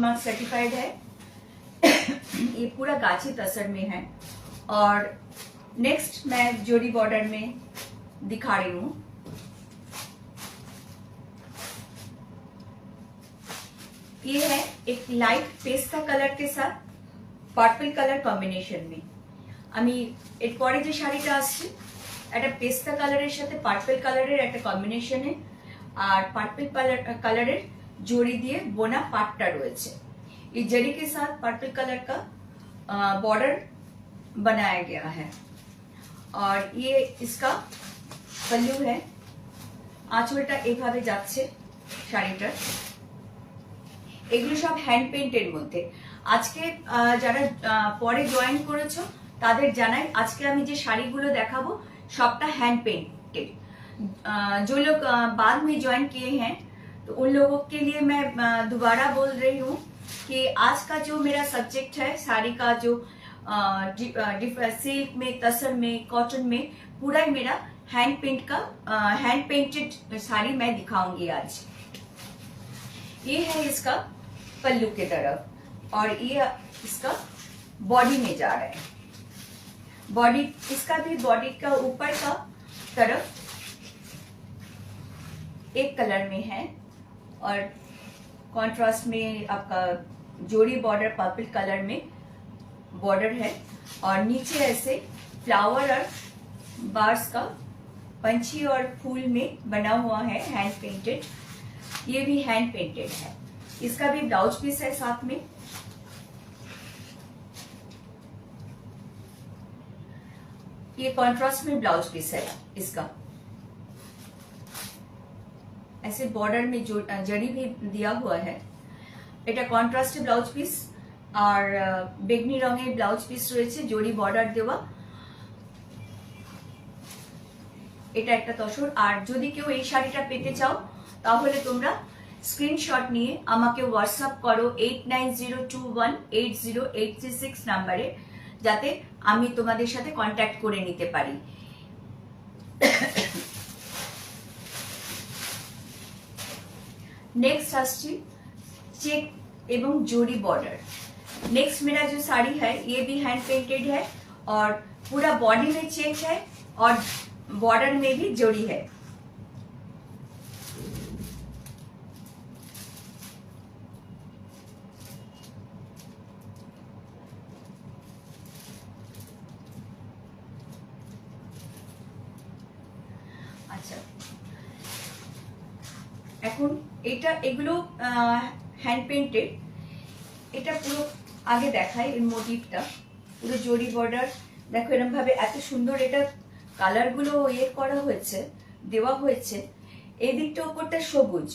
Mark certified है। ये पूरा गाछी तसर में है। और नेक्स्ट मैं जोड़ी बॉर्डर में दिखा रही हूँ। ये है एक लाइट पेस्ता कलर के साथ পার্পল কালার কম্বিনেশন में। আমি এরপরে যে শাড়িটা আসছে একটা পেস্তা কালারের সাথে পার্পল কালারের একটা কম্বিনেশনে আর পার্পল কালারের জড়ি দিয়ে বোনা পাটটা রয়েছে। ये जरी के साथ पर्पल कलर का बॉर्डर बनाया गया है और ये इसका पल्लू है। आंचलটা এভাবে যাচ্ছে শাড়িটার। এগুলো সব হ্যান্ড পেইন্টের মধ্যে। আজকে যারা পরে জয়েন করেছো তাদের জানাই আজকে আমি যে শাড়িগুলো দেখাবো सबटा हैंड पेंटेड। जो लोग बाद में ज्वाइन किए हैं तो उन लोगों के लिए मैं दोबारा बोल रही हूँ कि आज का जो मेरा सब्जेक्ट है साड़ी का जो सिल्क में, तसर में, कॉटन में पूरा ही मेरा हैंड पेंटेड साड़ी मैं दिखाऊंगी आज। ये है इसका पल्लू के तरफ और ये इसका बॉडी में जा रहा है। बॉडी इसका भी बॉडी का ऊपर का तरफ एक कलर में है और कॉन्ट्रास्ट में आपका जोड़ी बॉर्डर पर्पल कलर में बॉर्डर है और नीचे ऐसे फ्लावर और बार्स का पंछी और फूल में बना हुआ है हैंड पेंटेड। ये भी हैंड पेंटेड है। इसका भी ब्लाउज पीस है साथ में। ये कॉन्ट्रास्ट में ब्लाउज पीस है इसका। ऐसे बॉर्डर में जो जड़ी भी दिया हुआ है। এটা কন্ট্রাস্টে ব্লাউজ পিস আর বেগনি রঙের ব্লাউজ পিস রয়েছে জড়ি বর্ডার দেওয়া। এটা একটা তসর। আর যদি কেউ এই শাড়িটা পেতে চাও তাহলে তোমরা স্ক্রিনশট নিয়ে আমাকে হোয়াটসঅ্যাপ করো 8902180836 নম্বরে, যাতে আমি তোমাদের সাথে কন্ট্যাক্ট করে নিতে পারি। नेक्स्ट আসছি चेक एवं जोड़ी बॉर्डर। नेक्स्ट मेरा जो साड़ी है ये भी हैंड पेंटेड है और पूरा बॉडी में चेक है और बॉर्डर में भी जोड़ी है। আচ্ছা, এখন এটা এগুলো হ্যান্ড পেইন্টেড। এটা পুরো আগে দেখাই এর মোটিভটা। পুরো জড়ি বর্ডার দেখো এরকম ভাবে এত সুন্দর এটা কালার গুলো ইয়ে করা হয়েছে, দেওয়া হয়েছে। এই দিকটা উপরটা সবুজ,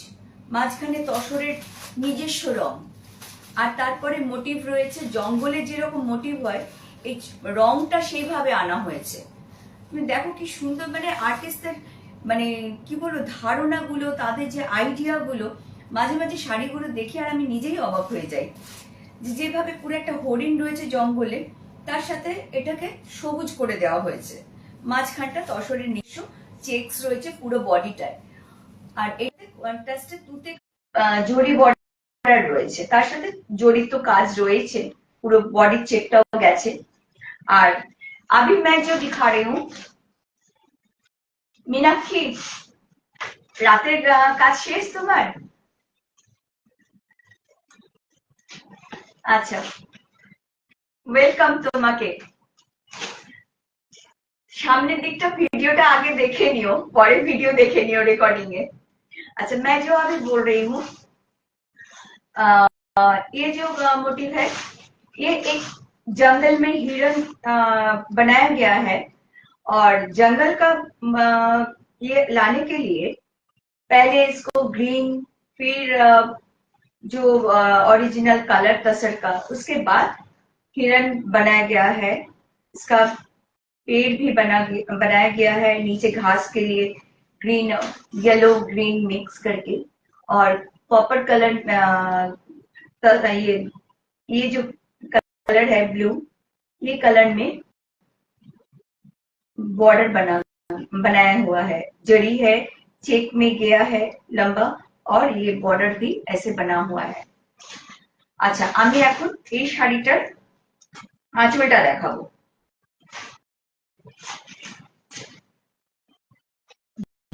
মাঝখানে তসরের নিজস্ব রং আর তারপরে মোটিভ রয়েছে জঙ্গলে যেরকম মোটিভ হয় এই রংটা সেইভাবে আনা হয়েছে। তুমি দেখো কি সুন্দর, মানে আর্টিস্টদের মানে কি বলবো ধারণাগুলো, তাদের যে আইডিয়াগুলো মাঝে মাঝে শাড়িগুলো দেখে আর আমি নিজেই অবাক হয়ে যাই। যেভাবে পুরো একটা হরিণ রয়েছে জঙ্গলে তার সাথে এটাকে সবুজ করে দেওয়া হয়েছে। মাঝখানটা তসরের নিজস্ব চেকস রয়েছে পুরো বডিটায়। আর এটাতে কন্ট্রাস্টে তুতে জড়ি বর্ডার রয়েছে, তার সাথে জড়িত কাজ রয়েছে, পুরো বডির চেকটাও গেছে। আর अभी मैं जो दिखा रही हूँ मीनाक्षी, রাতের কাজ শেষ তোমার? আচ্ছা, ওয়েলকাম তোমাকে। সামনের দিকটা ভিডিওটা आगे देखे नियो, परे वीडियो देखे नियो रिकॉर्डिंग है। अच्छा, मैं जो अभी बोल रही हूँ ये जो मोटिव है ये एक जंगल में हिरन बनाया गया है और जंगल का ये लाने के लिए पहले इसको ग्रीन, फिर जो ओरिजिनल कलर तसर का, उसके बाद हिरन बनाया गया है। इसका पेड़ भी बनाया गया है, नीचे घास के लिए ग्रीन, येलो ग्रीन मिक्स करके और कॉपर कलर ये जो कलर है ब्लू, ये कलर में बॉर्डर बनाया हुआ है। जड़ी है, चेक में गया है लंबा और ये बॉर्डर भी ऐसे बना हुआ है। আচ্ছা, আমি এখন এই শাড়িটার আঁচলটা দেখাবো।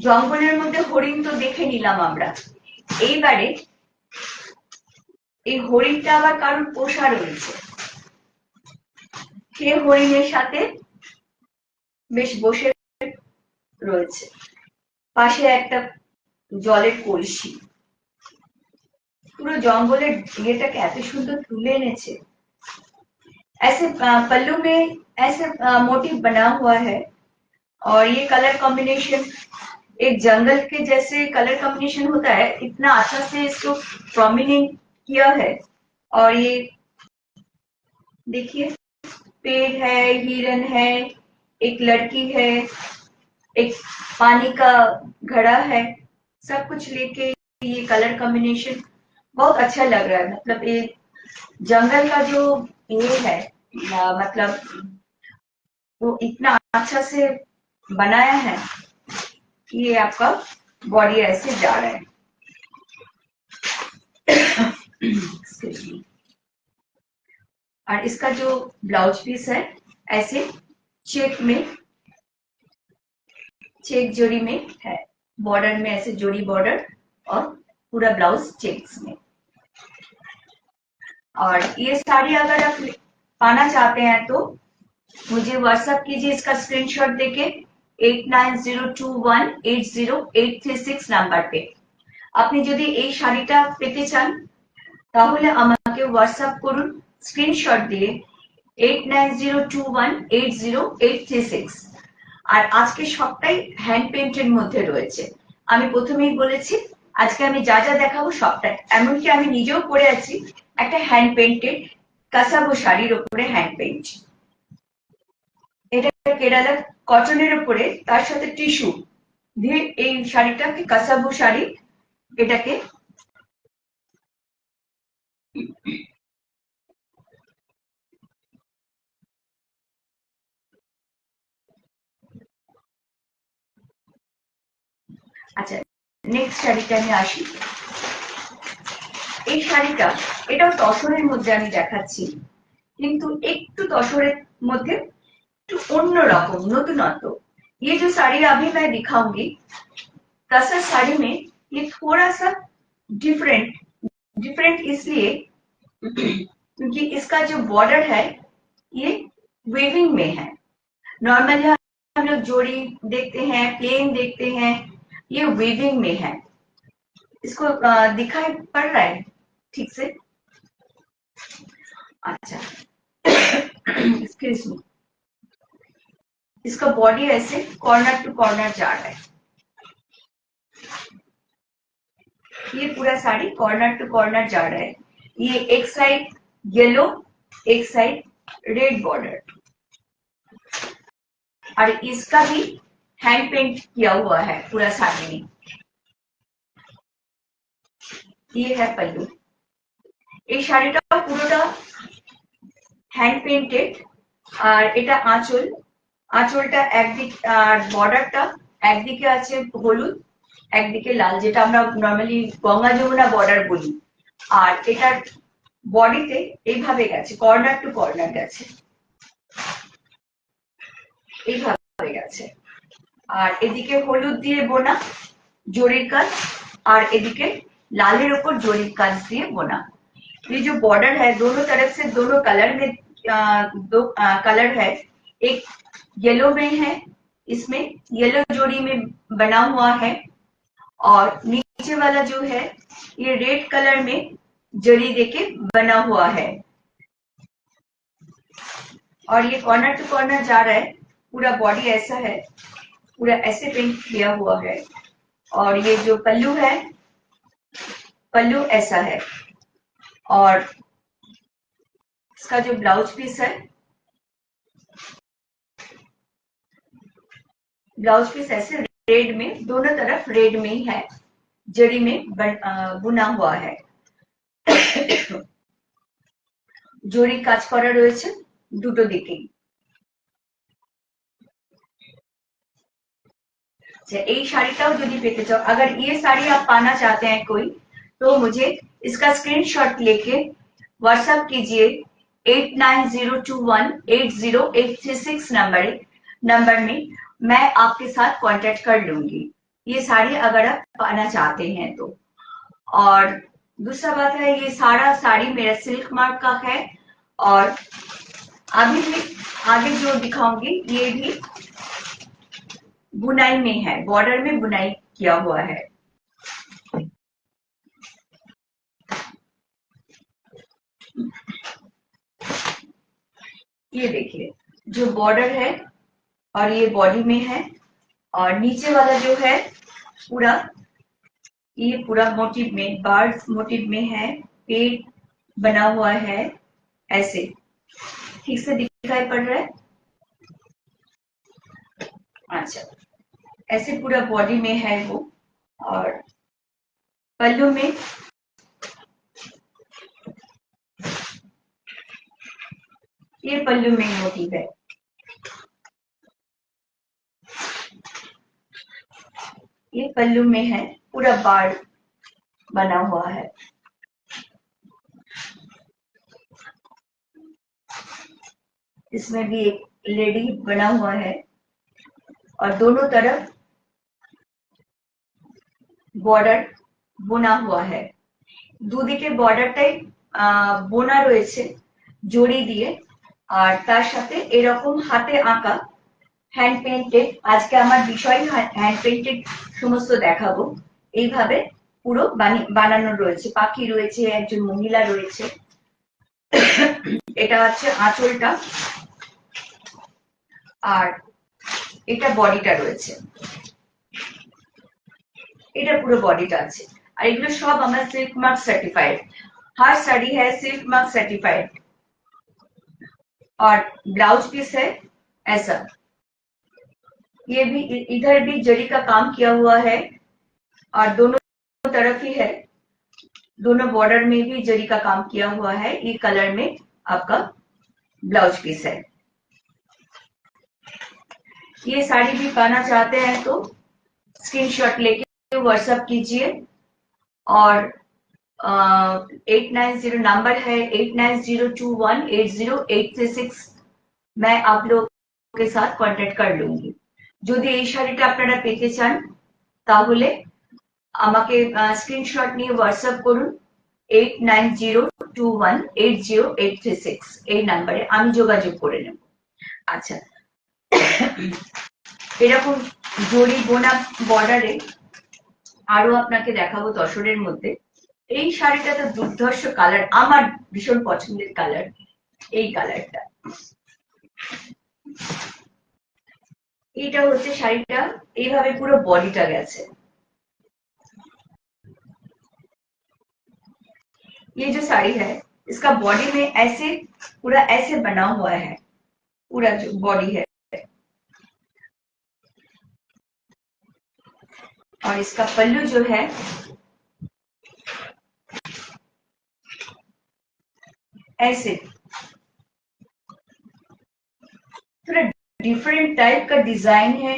জঙ্গলের মধ্যে হরিণ তো দেখে নিলাম আমরা, এইবারে এই হরিণটা আবার কারোর পোষা রয়েছে, সে হরিণের সাথে বেশ বসে রয়েছে, পাশে একটা জলের কলসি। পুরো জঙ্গলের ইয়েটাকে এত সুন্দর তুলে এনেছে। ऐसे पल्लू में ऐसे मोटिव बना हुआ है और ये कलर कॉम्बिनेशन एक जंगल के जैसे कलर कॉम्बिनेशन होता है, इतना अच्छा से इसको प्रोमिनेंट किया है। और ये देखिए, पेड़ है, हिरन है, एक लड़की है, एक पानी का घड़ा है, सब कुछ लेके ये कलर कॉम्बिनेशन बहुत अच्छा लग रहा है। मतलब ये जंगल का जो ये है, मतलब वो इतना अच्छा से बनाया है कि ये आपका बॉडी ऐसे जा रहा है। और इसका जो ब्लाउज पीस है ऐसे चेक में, चेक जोड़ी में है, बॉर्डर में ऐसे जोड़ी बॉर्डर और पूरा ब्लाउज चेक्स में। और ये साड़ी अगर आप पाना चाहते हैं तो मुझे व्हाट्सएप कीजिए इसका स्क्रीनशॉट देके 8902180836 নাম্বার पे। আপনি যদি এই শাড়িটা পেতে চান তাহলে আমাকে হোয়াটসঅ্যাপ করুন স্ক্রিনশট দিয়ে 8902180836। আর আজকে সবটাই হ্যান্ড পেইন্টের মধ্যে রয়েছে। আমি প্রথমেই বলেছি আজকে আমি যা যা দেখাবো সবটাই, এমনকি আমি নিজেও পরে আছি একটা হ্যান্ড পেইন্টেড কাসাবো শাড়ির উপরে হ্যান্ড পেইন্ট। এটা কেরালা কটনের উপরে তার সাথে টিস্যু দিয়ে এই শাড়িটাকে কাসাবো শাড়ি, এটাকে আচ্ছা নেক্সট শাড়িটা আমি আসি। এই শাড়িটা এটাও তসরের মধ্যে আমি দেখাচ্ছি, কিন্তু একটু তসরের মধ্যে একটু অন্যরকম নতুনত্ব। ये जो साड़ी अभी मैं दिखाऊंगी तसर साड़ी में ये थोड़ा सा डिफरेंट डिफरेंट इसलिए क्योंकि इसका जो बॉर्डर है ये वेविंग में है। नॉर्मली हम लोग जोड़ी देखते हैं, प्लेन देखते हैं, ये वेविंग में है। इसको दिखाई पड़ रहा है ठीक से? अच्छा एक्सक्यूज मी, इसका बॉडी ऐसे कॉर्नर टू कॉर्नर जा रहा है। ये पूरा साड़ी कॉर्नर टू कॉर्नर जा रहा है। ये एक साइड येलो, एक साइड रेड बॉर्डर, और इसका भी हैंड पेंट किया हुआ है पूरा साड़ी में। ये है पल्लू। এই শাড়িটা পুরোটা হ্যান্ড পেইন্টেড, আর এটা আঁচল, আঁচলটা একদিক আর বর্ডারটা একদিকে আছে হলুদ একদিকে লাল, যেটা আমরা নর্মালি গঙ্গা যমুনা বর্ডার বলি। আর এটার বডিতে এইভাবে গেছে, কর্নার টু কর্নার গেছে, এইভাবে গেছে। আর এদিকে হলুদ দিয়ে বোনা জরির কাজ, আর এদিকে लालेर ऊपर जोड़ी काज दिए बोना। ये जो बॉर्डर है दोनों तरफ से दोनों कलर में दो कलर है, एक येलो में है, इसमें येलो जोड़ी में बना हुआ है, और नीचे वाला जो है ये रेड कलर में जड़ी देके बना हुआ है। और ये कॉर्नर टू कॉर्नर जा रहा है, पूरा बॉडी ऐसा है, पूरा ऐसे पेंट किया हुआ है। और ये जो पल्लू है, पल्लू ऐसा है, और इसका जो ब्लाउज पीस है, ब्लाउज पीस ऐसे रेड में, दोनों तरफ रेड में ही है, जड़ी में बुना हुआ है। জরি কাজ করা রয়েছে দুটো দিকেই। এই শাড়িটাও যদি পেতে চাও, अगर ये साड़ी आप पाना चाहते हैं कोई, तो मुझे इसका स्क्रीनशॉट लेके व्हाट्सएप कीजिए 8902180836 नंबर में मैं आपके साथ कांटेक्ट कर लूंगी ये साड़ी अगर आप पाना चाहते हैं तो। और दूसरा बात है ये सारा साड़ी मेरा सिल्क मार्क का है और अभी भी आगे जो दिखाऊंगी ये भी बुनाई में है, बॉर्डर में बुनाई किया हुआ है। ये देखिए जो बॉर्डर है और ये बॉडी में है और नीचे वाला जो है पूरा ये पूरा मोटिव में बर्ड्स मोटिव में है, पेट बना हुआ है ऐसे। ठीक से दिखाई पड़ रहा है? अच्छा, ऐसे पूरा बॉडी में है वो। और पल्लू में ये पल्लू में मोटिव है। ये पल्लू में है, पूरा बाल बना हुआ है। इसमें भी एक लेडी बना हुआ है और दोनों तरफ बॉर्डर बुना हुआ है। দুদিকে বর্ডারটাই বোনা রয়েছে জড়ি দিয়ে আর তার সাথে এরকম হাতে আঁকা হ্যান্ড পেইন্টেড, আজকে আমার বিষয় হ্যান্ড পেইন্টেড সমস্ত দেখাবো। এইভাবে পুরো বানানো রয়েছে, পাখি রয়েছে, একজন মহিলা রয়েছে। এটা হচ্ছে আঁচলটা আর এটা বডিটা রয়েছে, এটা পুরো বডিটা আছে। और एगुलो सब हमारा सिल्क मार्क सर्टिफाइड, हर साड़ी है सिल्क मार्क सर्टिफाइड। और ब्लाउज पीस है ऐसा, ये भी इधर भी जरी का काम किया हुआ है और दोनों तरफ ही है, दोनों बॉर्डर में भी जरी का काम किया हुआ है। ये कलर में आपका ब्लाउज पीस है। ये साड़ी भी पाना चाहते हैं तो स्क्रीनशॉट लेके व्हाट्सएप कीजिए और 890 नंबर है 8902180836 मैं आप लोग के साथ कांटेक्ट कर लूंगी। যদি এই শাড়িটা আপনারা পেতে চান তাহলে আমাকে স্ক্রিনশট নিয়ে হোয়াটসঅ্যাপ করুন 8902180836 এই নম্বরে আমি যোগাযোগ করে নেব। আচ্ছা, এরকম জরি বোনা বর্ডারে আরো আপনাকে দেখাবো তসরের মধ্যে। এই শাড়িটা তো দুর্ধর্ষ কালার, আমার ভীষণ পছন্দের কালার এই কালারটা। এটা হচ্ছে শাড়িটা, এইভাবে পুরো বডিটা গেছে। ये जो साड़ी है इसका बॉडी में ऐसे पूरा ऐसे बना हुआ है, पूरा जो बॉडी है। और इसका पल्लू जो है ऐसे थोड़ा डिफरेंट टाइप का डिजाइन है,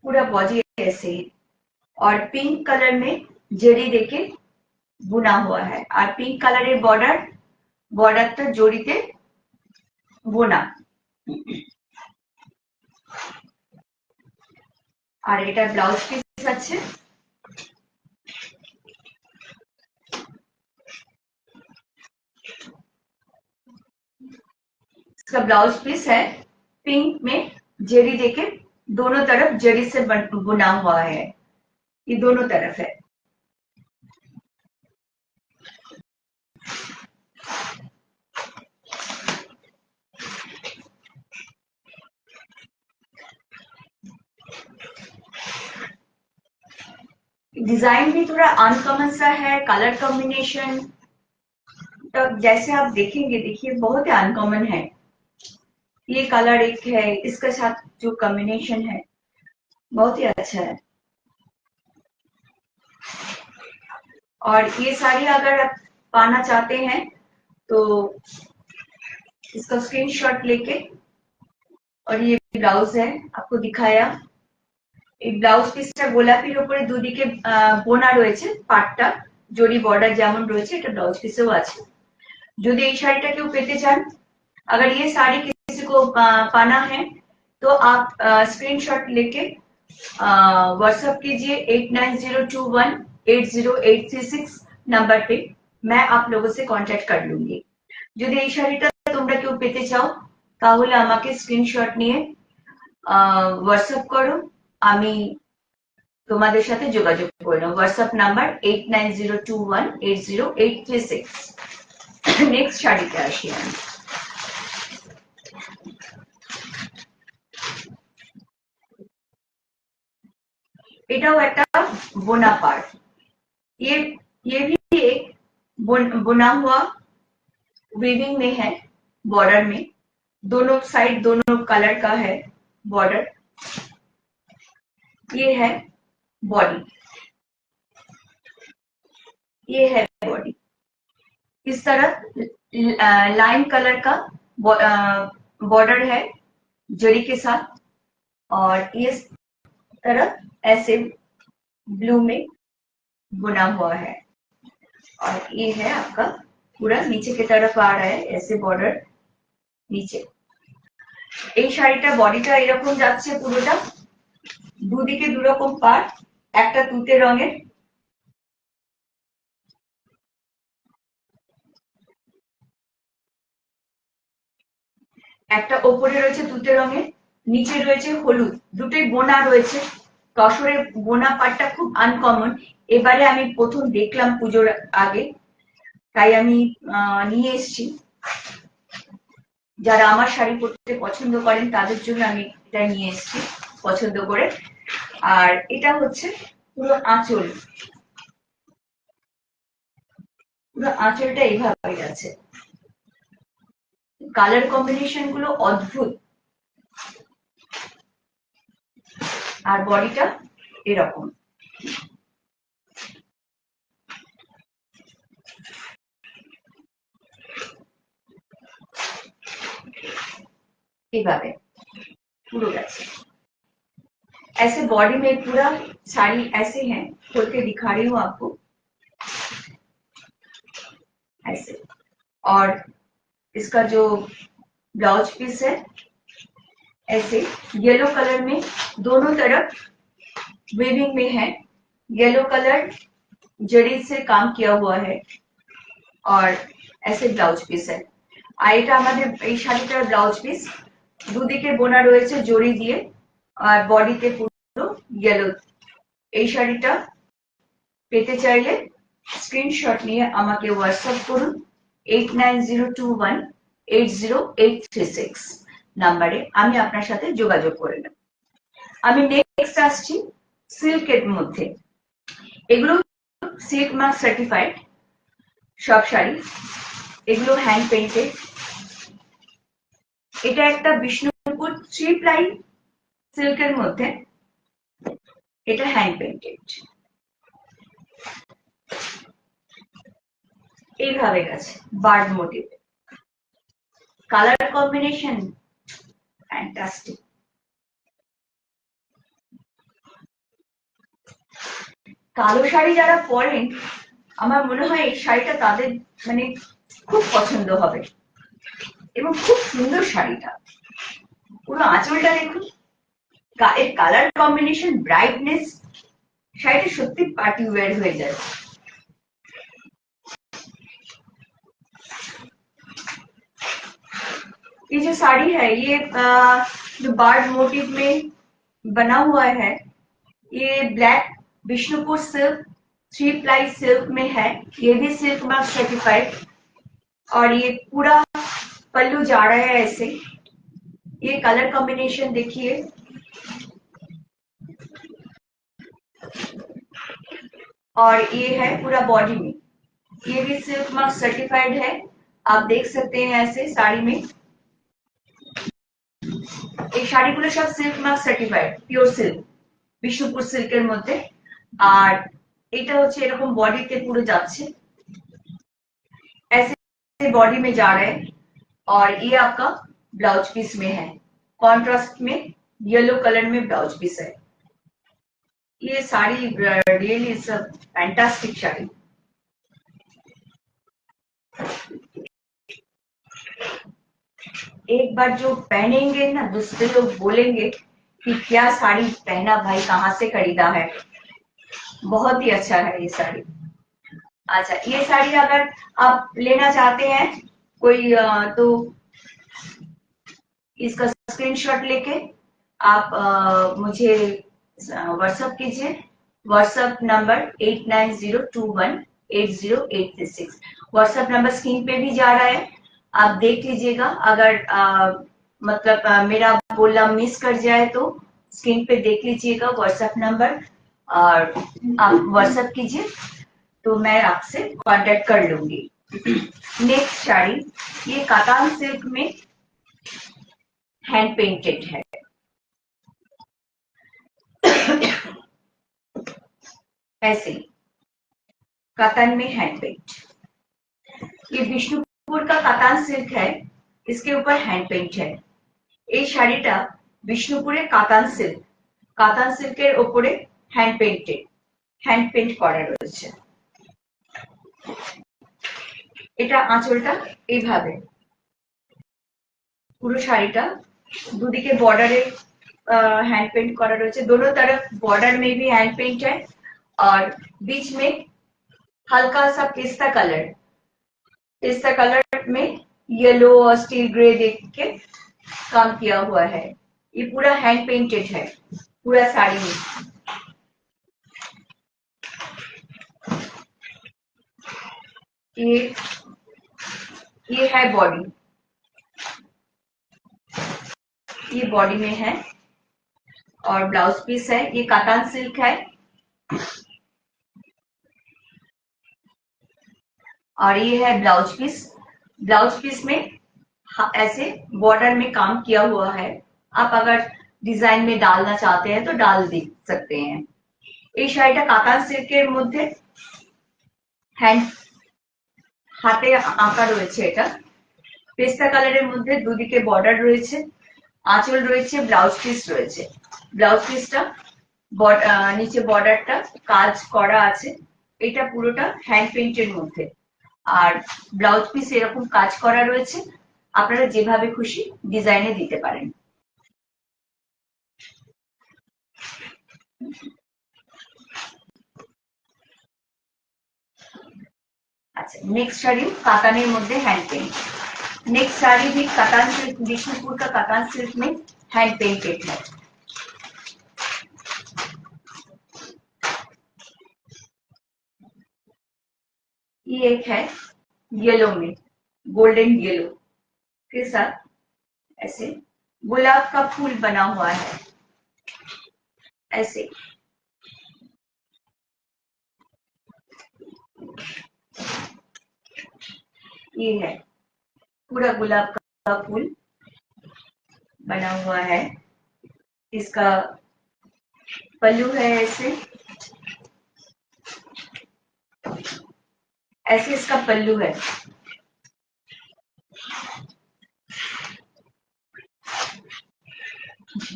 पूरा बॉडी ऐसे और पिंक कलर में जरी देके बुना हुआ है और पिंक कलर बॉर्डर तो जड़ीते बोना। और এটা ব্লাউজ পিস আছে, इसका ब्लाउज पीस है पिंक में जरी देके दोनों तरफ जरी से बुना हुआ है, ये दोनों तरफ है। डिजाइन भी थोड़ा अनकॉमन सा है, कलर कॉम्बिनेशन तो जैसे आप देखेंगे, देखिए बहुत ही अनकॉमन है। ये कलर एक है, इसके साथ जो कॉम्बिनेशन है बहुत ही अच्छा है। और ये साड़ी अगर आप पाना चाहते हैं तो इसका स्क्रीनशॉट लेके, और ये ब्लाउज है आपको दिखाया, এই ব্লাউজ পিসটা গোলাপির উপরে দুদিকে বোনা রয়েছে পাটটা, জরি বর্ডার যেমন রয়েছে এটা ব্লাউজ পিসেও আছে। যদি এই শাড়িটা কেউ পেতে চান, अगर ये साड़ी किसी को पाना है तो आप स्क्रीनशॉट लेके व्हाट्सएप कीजिए 8902180836 नंबर पे। मैं आप लोगों से कांटेक्ट कर लूंगी। যদি এই শাড়িটা তোমরা কেউ পেতে চাও তাহলে আমাকে স্ক্রিনশট নিয়ে হোয়াটসঅ্যাপ করো, আমি তোমাদের সাথে যোগাযোগ করে নাও। WhatsApp number 8902180836। নেক্সট শাড়িতে আসি আমি। এটাও একটা बोना पार्ट। ये भी एक बुना हुआ वीविंग में है, बॉर्डर में दोनों साइड दोनों कलर का है बॉर्डर। ये है बॉडी, ये है बॉडी। इस तरह लाइम कलर का बॉर्डर है जरी के साथ, और इस तरह ऐसे ब्लू में बुना हुआ है। और ये है आपका पूरा नीचे की तरफ आ रहा है ऐसे बॉर्डर নিচে। এই শাড়িটা বডিটা এরকম যাচ্ছে পুরোটা, দুদিকে দুরকম পার্ট, একটা তুতে রঙের, একটা ওপরে রয়েছে তুতে রঙের, নিচে রয়েছে হলুদ, দুটোই বোনা রয়েছে। তসরের বোনা পাটটা খুব আনকমন, এবারে আমি প্রথম দেখলাম পুজোর আগে, তাই আমি নিয়ে এসেছি। যারা আমার শাড়ি পরতে পছন্দ করেন তাদের জন্য আমি এটা নিয়ে এসেছি পছন্দ করে। আর এটা হচ্ছে পুরো আঁচল, পুরো আঁচলটা এইভাবে আছে। কালার কম্বিনেশন গুলো অদ্ভুত। আর বডিটা এরকম। এইভাবে পুরো গেছে। ऐसे बॉडी में पूरा साड़ी ऐसे है, खोल के दिखा रही हूँ आपको ऐसे। और इसका जो ब्लाउज पीस है ऐसे येलो कलर में दोनों तरफ वीविंग में है, येलो कलर जड़ी से काम किया हुआ है, और ऐसे ब्लाउज पीस है। আর এটা আমাদের এই শাড়িটার ব্লাউজ পিস, দুদিকে বোনা রয়েছে জড়ি দিয়ে, আর বডিতে পুরো ইয়েলো। এই শাড়িটা পেতে চাইলে স্ক্রিনশট নিয়ে আমাকে হোয়াটসঅ্যাপ করুন 8902180836 নাম্বারে, আমি আপনার সাথে যোগাযোগ করে নেব। আমি নেক্সট আসছি সিল্কের মধ্যে। এগুলো সিল্ক মার্ক সার্টিফাইড সব শাড়ি, এগুলো হ্যান্ড পেইন্টেড। এটা একটা বিষ্ণুপুর 3 প্লাই সিল্কের মধ্যে, এটা হ্যান্ড পেইন্টেড। এইভাবে গেছে bird motif, colour combination fantastic. কালো শাড়ি যারা পরেন আমার মনে হয় এই শাড়িটা তাদের মানে খুব পছন্দ হবে, এবং খুব সুন্দর শাড়িটা। পুরো আঁচলটা দেখুন, এর কালার কম্বিনেশন, ব্রাইটনেস, শাড়িটা সত্যি পার্টি ওয়্যার হয়ে যায়। ये जो साड़ी है ये जो बार्ड मोटिव में बना हुआ है, ये black Bishnupur silk 3 ply silk में है, ये भी सिल्क मार्क सर्टिफाइड। और ये पूरा पल्लू जा रहा है ऐसे। ये कलर कॉम्बिनेशन देखिए, और ये है पूरा बॉडी में, ये भी सिल्क मार्क सर्टिफाइड है। आप देख सकते हैं ऐसे साड़ी में, এই শাড়িগুলো সব silk mark certified, pure silk, Bishnupur সিল্কের মধ্যে। আর এটা হচ্ছে এরকম বডিতে পুরো যাচ্ছে, ऐसे बॉडी में जा रहा है। और ये आपका ब्लाउज पीस में है, कॉन्ट्रास्ट में येलो कलर में ब्लाउज पीस है। ये साड़ी रियली सब फैंटास्टिक साड़ी। एक बार जो पहनेंगे ना, दूसरे लोग बोलेंगे कि क्या साड़ी पहना भाई, कहाँ से खरीदा है। बहुत ही अच्छा है ये साड़ी। अच्छा, ये साड़ी अगर आप लेना चाहते हैं कोई तो इसका स्क्रीनशॉट लेके आप मुझे व्हाट्सएप कीजिए। WhatsApp number 8902180836। WhatsApp number screen पे भी जा रहा है, आप देख लीजिएगा। अगर मतलब मेरा बोलना मिस कर जाए तो स्क्रीन पे देख लीजिएगा व्हाट्सएप नंबर, और आप व्हाट्सएप कीजिए तो मैं आपसे कांटेक्ट कर लूंगी। नेक्स्ट साड़ी, ये कातान सिल्क में हैंड पेंटेड है। ऐसे कातान में हैंड पेंट, ये विष्णुपुर का कातान सिल्क है, इसके ऊपर हैंड पेंट है। এই শাড়িটা বিষ্ণুপুরের কাতান সিল্কের ওপরে হ্যান্ড পেন্ট করা রয়েছে। এটা আঁচলটা এইভাবে, পুরো শাড়িটা দুদিকে বর্ডারে हैंड पेंट करा रही है। दोनों तरफ बॉर्डर में भी हैंड पेंट है और बीच में हल्का सा पिस्ता कलर में येलो और स्टील ग्रे देख के काम किया हुआ है। ये पूरा हैंड पेंटेड है पूरा साड़ी में। ये है बॉडी, ये बॉडी में है और ब्लाउज पीस है। ये कातान सिल्क है और ये है ब्लाउज पीस। ब्लाउज पीस में ऐसे बॉर्डर में काम किया हुआ है। आप अगर डिजाइन में डालना चाहते हैं तो डाल दे सकते हैं। এই শাড়িটা কাতান সিল্কের মধ্যে হাতে আঁকা রয়েছে। এটা পেস্তা কালারের মধ্যে দুদিকে বর্ডার রয়েছে, আঁচল রয়েছে, ব্লাউজ পিস রয়েছে। ব্লাউজ পিসটা নিচে বর্ডারটা কাজ করা আছে। এটা পুরোটা হ্যান্ড পেইন্টের মধ্যে, আর ব্লাউজ পিস এরকম কাজ করা রয়েছে। আপনারা যেভাবে খুশি ডিজাইনে দিতে পারেন। अच्छा, नेक्स्ट साड़ी कातान मध्य हैंड पेंट। नेक्स्ट साड़ी भी कातान सिल्क, विष्णुपुर का कातान सिल्क में हैंड पेंटेड है। ये एक है येलो में, गोल्डन येलो के साथ ऐसे गुलाब का फूल बना हुआ है। ऐसे ये है पूरा गुलाब का फूल बना हुआ है। इसका पल्लू है ऐसे इसका पल्लू है।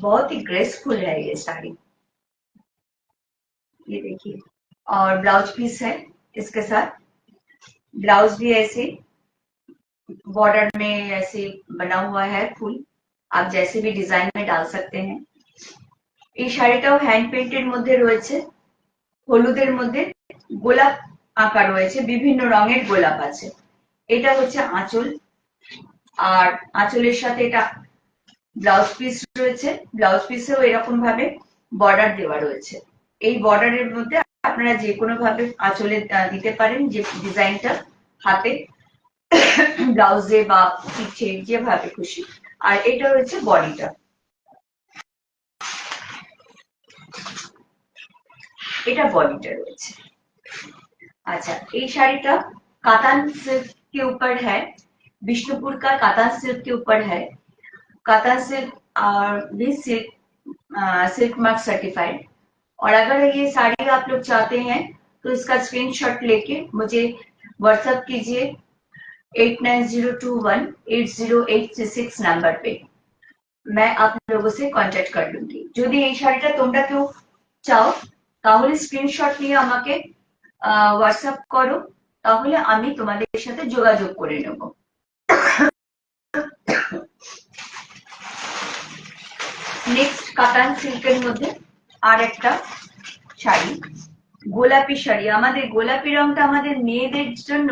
बहुत ही ग्रेसफुल है ये साड़ी, ये देखिए। और ब्लाउज पीस है इसके साथ। ब्लाउज भी ऐसे बॉर्डर में ऐसे बना हुआ है फूल, आप जैसे भी डिजाइन में डाल सकते हैं। এই শাড়িটাও হ্যান্ড পেইন্টের মধ্যে রয়েছে। হলুদের মধ্যে গোলাপ আঁকা রয়েছে, বিভিন্ন রঙের গোলাপ আছে। এটা হচ্ছে আঁচল, আর আঁচলের সাথে এটা ব্লাউজ পিস রয়েছে। ব্লাউজ পিসেও এরকম ভাবে বর্ডার দেওয়া রয়েছে। এই বর্ডারের মধ্যে আপনারা যে কোনো ভাবে আঁচলে দিতে পারেন, যে ডিজাইনটা হাতে, ব্লাউজে বা পিঠে, যেভাবে খুশি। আর এটা হচ্ছে বডিটা। এটা বডিটা রয়েছে। अच्छा, ये শাড়িটা कातान सिल्क के ऊपर है, विष्णुपुर का कातान सिल्क के ऊपर है। कातान सिल्क और भी सिल्क मार्क सर्टिफाइड। और अगर ये साड़ी आप लोग चाहते हैं तो इसका स्क्रीनशॉट लेके मुझे व्हाट्सएप कीजिए 8902180836 नंबर पे। मैं आप लोगों से कांटेक्ट कर लूंगी। যদি এই শাড়িটা তোমরা কেউ চাও তাহলে স্ক্রিনশট নিয়ে আমাকে হোয়াটসঅ্যাপ করো, তাহলে আমি তোমাদের সাথে যোগাযোগ করে নেব। নেক্সট কাতান সিল্কের মধ্যে আর একটা শাড়ি, গোলাপি শাড়ি। আমাদের গোলাপি রংটা আমাদের মেয়েদের জন্য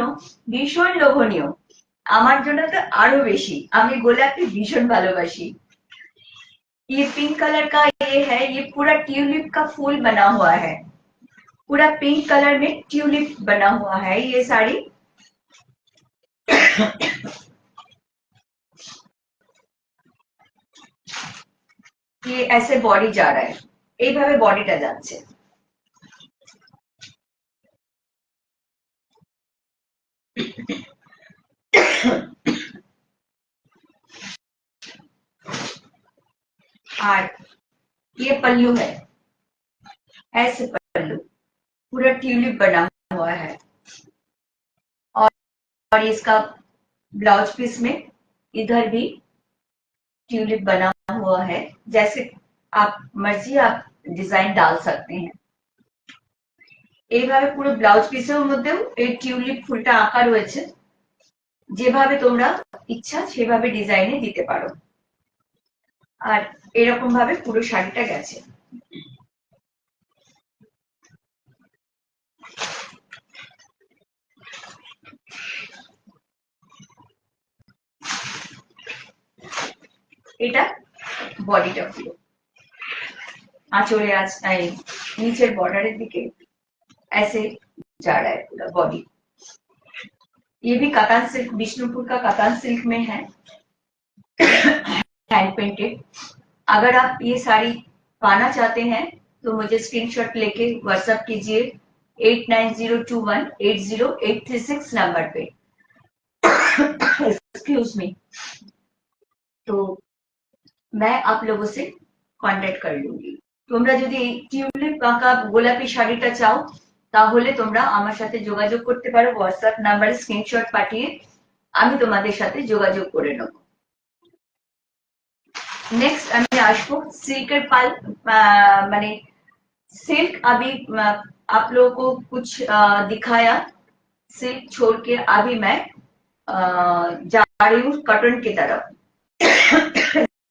ভীষণ লোভনীয়, আমার জন্য তো আরো বেশি, আমি গোলাপি ভীষণ ভালোবাসি। ये पिंक कलर का ये है, ये पूरा ट्यूलिप का फूल बना हुआ है, पूरा पिंक कलर में ट्यूलिप बना हुआ है ये साड़ी। ये ऐसे बॉडी जा रहा है, এইভাবে বডিটা যাচ্ছে। और ये पल्लू है, ऐसे पल्लू पूरा ट्यूलिप बना हुआ है, और इसका ब्लाउज पीस में इधर भी ट्यूलिप बना हुआ है, जैसे आप मर्जी आप डिजाइन डाल सकते हैं। এইভাবে পুরো ব্লাউজ পিসের মধ্যেও এই টিউলিপ ফুলটা আঁকা রয়েছে, যেভাবে তোমরা ইচ্ছা সেভাবে ডিজাইনে দিতে পারো। আর এরকম ভাবে পুরো শাড়িটা গেছে। এটা বডিটা পুরো आंचोले नीचे बॉर्डर दिखे ऐसे जा रहा है पूरा बॉडी। ये भी कातान सिल्क, विष्णुपुर का कातान सिल्क में है, हैंड पेंटेड। अगर आप ये साड़ी पाना चाहते हैं तो मुझे स्क्रीनशॉट लेके व्हाट्सएप कीजिए 8902180836 नंबर पे। Excuse me. तो मैं आप लोगों से कॉन्टेक्ट कर लूंगी। তোমরা যদি এই টিউলিপ আঁকা গোলাপি শাড়িটা চাও তাহলে তোমরা আমার সাথে যোগাযোগ করতে পারো, হোয়াটসঅ্যাপ নাম্বারে স্ক্রিনশট পাঠিয়ে আমি তোমাদের সাথে যোগাযোগ করে নেব। नेक्स्ट আমি আসবো सिल्कर पाल, माने सिल्क अभी आप लोगों को कुछ दिखाया, सिल्क छोड़ के अभी मैं जा रही हूँ कॉटन की तरफ।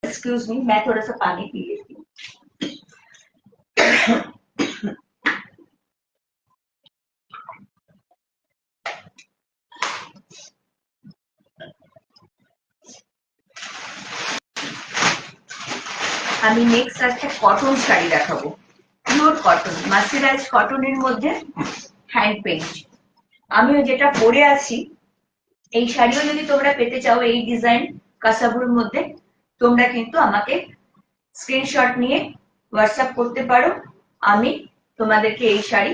एक्सक्यूज मी, मैं थोड़ा सा पानी पी लेती हूँ। আমি নেক্সট একটা কটন শাড়ি দেখাবো, পিওর কটন, মার্সিরাইজ কটনের মধ্যে হ্যান্ড পেইন্ট। আমিও যেটা পরে আছি এই শাড়িও যদি তোমরা পেতে চাও এই ডিজাইন কাসাবুর মধ্যে, তোমরা কিন্তু আমাকে স্ক্রিনশট নিয়ে হোয়াটসঅ্যাপ করতে পারো, আমি তোমাদেরকে এই শাড়ি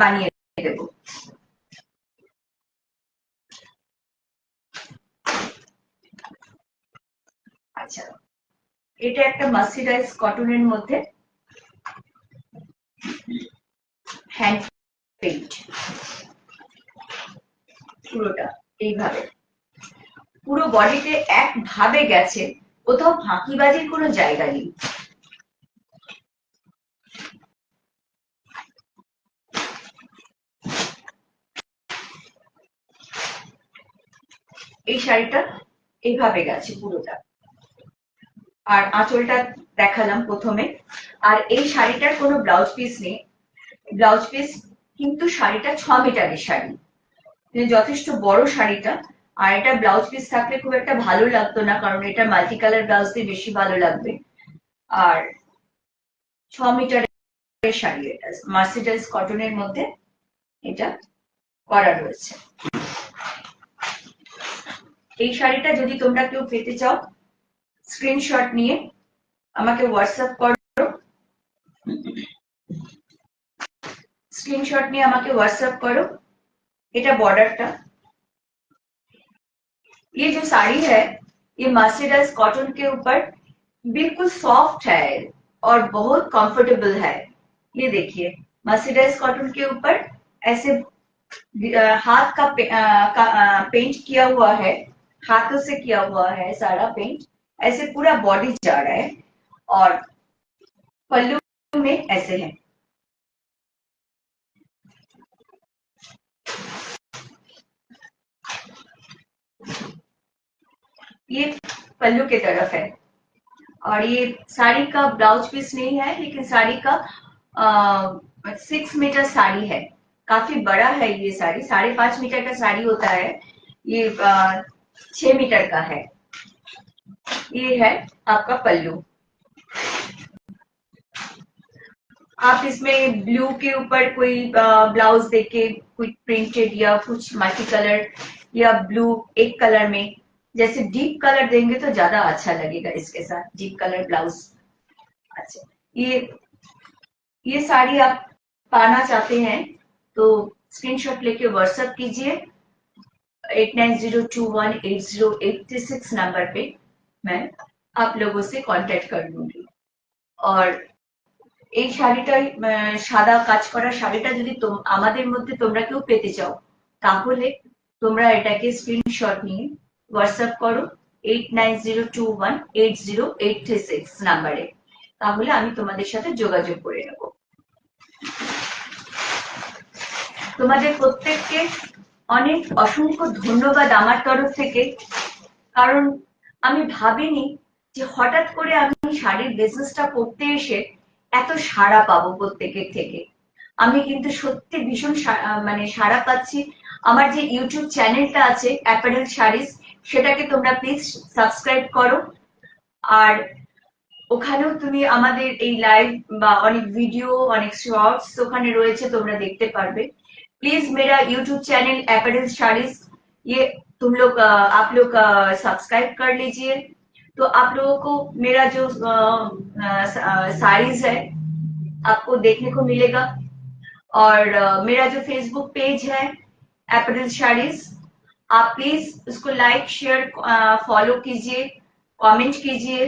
বানিয়ে দেব। আচ্ছা, এটা একটা মার্সিরাইজ কটনের মধ্যে হ্যান্ড পেইন্ট, পুরোটা এইভাবে পুরো বডিতে একভাবে গেছে, কোথাও ফাঁকিবাজির কোনো জায়গা নেই। এই শাড়িটা এইভাবে গেছে পুরোটা, আর আঁচলটা দেখালাম প্রথমে। আর এই শাড়িটার কোনো ব্লাউজ পিস নেই, ব্লাউজ পিস কিন্তু শাড়িটা 6 মিটারের শাড়ি, যথেষ্ট বড় শাড়িটা। আর এটা ব্লাউজ পিস থাকলে খুব একটা ভালো লাগতো না, কারণ এটা মাল্টি কালার ব্লাউজ দিয়ে বেশি ভালো লাগবে। আর 6 মিটারের শাড়ি, এটা মার্সিডাইজ কটনের মধ্যে এটা করা রয়েছে। এই শাড়িটা যদি তোমরা কেউ পেতে চাও স্ক্রিনশট নিয়ে আমাকে হোয়াটসঅ্যাপ করো, स्क्रीनशॉट নিয়ে আমাকে व्हाट्सएप करो। এটা বর্ডারটা, ये जो साड़ी है ये मर्सिडाइज कॉटन के ऊपर बिल्कुल सॉफ्ट है और बहुत कंफर्टेबल है। ये देखिए मर्सिडाइज कॉटन के ऊपर ऐसे हाथ का पेंट किया हुआ है, हाथों से किया हुआ है सारा पेंट, ऐसे पूरा बॉडी जा रहा है। और पल्लू में ऐसे है, ये पल्लू की तरफ है। और ये साड़ी का ब्लाउज पीस नहीं है, लेकिन साड़ी का 6 मीटर साड़ी है, काफी बड़ा है ये साड़ी, 5.5 मीटर का साड़ी होता है, ये 6 मीटर का है। ये है आपका पल्लू। आप इसमें ब्लू के ऊपर कोई ब्लाउज देके कुछ प्रिंटेड या कुछ मल्टी कलर या ब्लू एक कलर में, जैसे डीप कलर देंगे तो ज्यादा अच्छा लगेगा इसके साथ, डीप कलर ब्लाउज। अच्छा, ये साड़ी आप पाना चाहते हैं तो स्क्रीनशॉट लेके व्हाट्सएप कीजिए 8902180836 नंबर पे, मैं आप लोगों से कांटेक्ट कर लूंगी। और এই শাড়িটা সাদা কাজ করা শাড়িটা যদি আমাদের মধ্যে তোমরা কেউ পেতে চাও, তাহলে তোমরা এটাকে স্ক্রিনশট নিয়ে হোয়াটসঅ্যাপ করো 8902180836 নাম্বারে, তাহলে আমি তোমাদের সাথে যোগাযোগ করে নেব। তোমাদের প্রত্যেককে অনেক অসংখ্য ধন্যবাদ আমার তরফ থেকে, কারণ আমি ভাবিনি যে হঠাৎ করে আমি শাড়ির বিজনেসটা করতে এসে এত সাড়া পাবো প্রত্যেকের থেকে। আমি কিন্তু সত্যি ভীষণ মানে সাড়া পাচ্ছি। আমার যে ইউটিউব চ্যানেলটা আছে অ্যাপারেল শাড়িজ, সেটাকে তোমরা প্লিজ সাবস্ক্রাইব করো। আর ওখানেও তুমি আমাদের এই লাইভ বা অনেক ভিডিও, অনেক শর্টস ওখানে রয়েছে, তোমরা দেখতে পারবে। प्लीज मेरा यूट्यूब चैनल एपरल साड़ीज, ये तुम लोग आप लोग सब्सक्राइब कर लीजिए, तो आप लोगों को मेरा जो साड़ीज है आपको देखने को मिलेगा। और मेरा जो फेसबुक पेज है एपरल साड़ीज, आप प्लीज उसको लाइक शेयर फॉलो कीजिए, कमेंट कीजिए।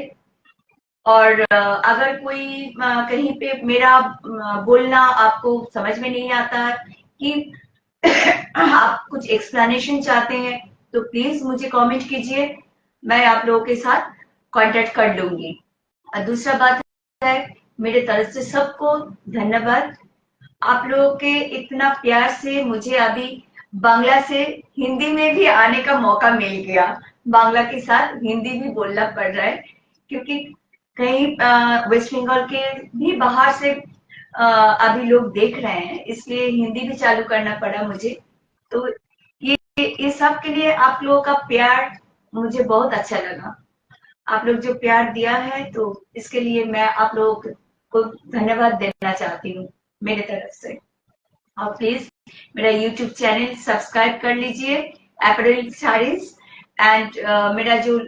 और अगर कोई कहीं पे मेरा बोलना आपको समझ में नहीं आता कि आप कुछ एक्सप्लेनेशन चाहते हैं, तो प्लीज मुझे कमेंट कीजिए, मैं आप लोगों के साथ कांटेक्ट कर लूंगी। और दूसरा बात है, मेरे तरफ से सबको धन्यवाद। आप लोगों के इतना प्यार से मुझे अभी बांग्ला से हिंदी में भी आने का मौका मिल गया। बांग्ला के साथ हिंदी भी बोलना पड़ रहा है, क्योंकि कहीं वेस्ट बंगाल के भी बाहर से अभी लोग देख रहे हैं, इसलिए हिंदी भी चालू करना पड़ा मुझे। तो ये सब के लिए आप लोगों का प्यार मुझे बहुत अच्छा लगा। आप लोग जो प्यार दिया है, तो इसके लिए मैं आप लोगों को धन्यवाद देना चाहती हूँ मेरे तरफ से। और प्लीज मेरा यूट्यूब चैनल सब्सक्राइब कर लीजिए एपरल साड़ीज, एंड मेरा जो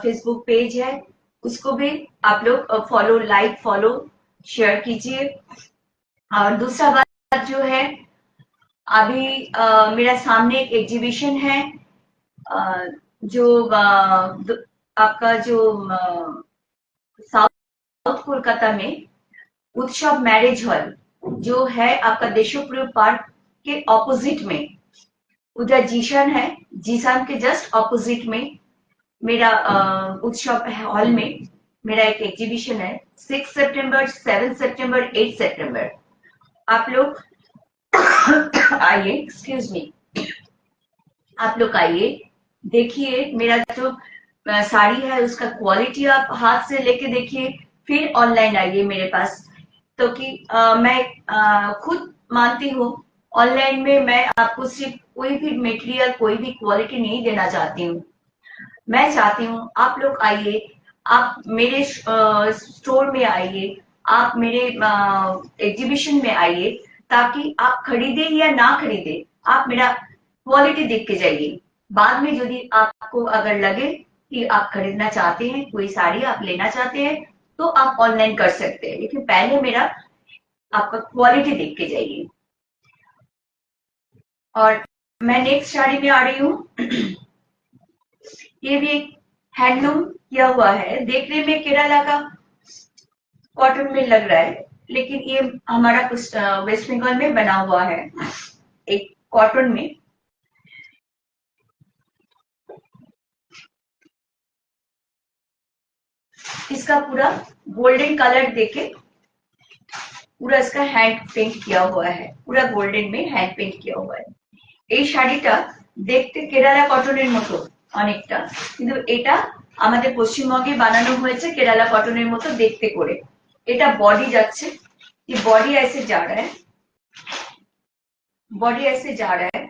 फेसबुक पेज है उसको भी आप लोग फॉलो, लाइक, फॉलो, शेयर कीजिए। और दूसरा बात जो है, अभी मेरा सामने एक एग्जीबिशन है, जो आपका जो साउथ कोलकाता में उत्सव मैरिज हॉल जो है आपका देशप्रिय पार्क के ऑपोजिट में, उधर जीशान है, जीशान के जस्ट ऑपोजिट में मेरा उत्सव हॉल में मेरा एक एग्जीबिशन है। 6 सितंबर, 7 सितंबर, 8 सितंबर। आप लोग आइए, एक्सक्यूज मी, आप लोग आइए, देखिए मेरा जो साड़ी है उसका क्वालिटी आप हाथ से लेके देखिए, फिर ऑनलाइन आइए मेरे पास। तो कि मैं खुद मानती हूँ ऑनलाइन में मैं आपको सिर्फ कोई भी मटेरियल, कोई भी क्वालिटी नहीं देना चाहती हूँ। मैं चाहती हूँ आप लोग आइए, आप मेरे स्टोर में आइए, आप मेरे एग्जीबिशन में आइए, ताकि आप खरीदे या ना खरीदे, आप मेरा क्वालिटी देख के जाइए। बाद में यदि आपको अगर लगे कि आप खरीदना चाहते हैं, कोई साड़ी आप लेना चाहते हैं, तो आप ऑनलाइन कर सकते हैं, लेकिन पहले मेरा आपका क्वालिटी देख के जाइए। और मैं नेक्स्ट साड़ी में आ रही हूँ। ये भी एक हैंडलूम किया हुआ है, देखने में केरला का कॉटन में लग रहा है, लेकिन ये हमारा कुछ वेस्ट बंगाल में बना हुआ है, एक कॉटन में। इसका पूरा गोल्डन कलर देके पूरा इसका हैंड पेंट किया हुआ है, पूरा गोल्डन में हैंड पेंट किया हुआ है। এই শাড়িটা দেখতে কেরালা কটনের মতো অনেকটা, কিন্তু এটা আমাদের পশ্চিমবঙ্গে বানানো হয়েছে কেরালা কটনের মতো দেখতে করে। এটা বডি যাচ্ছে, ये बॉडी ऐसे जा रहा है, बॉडी ऐसे जा रहा है।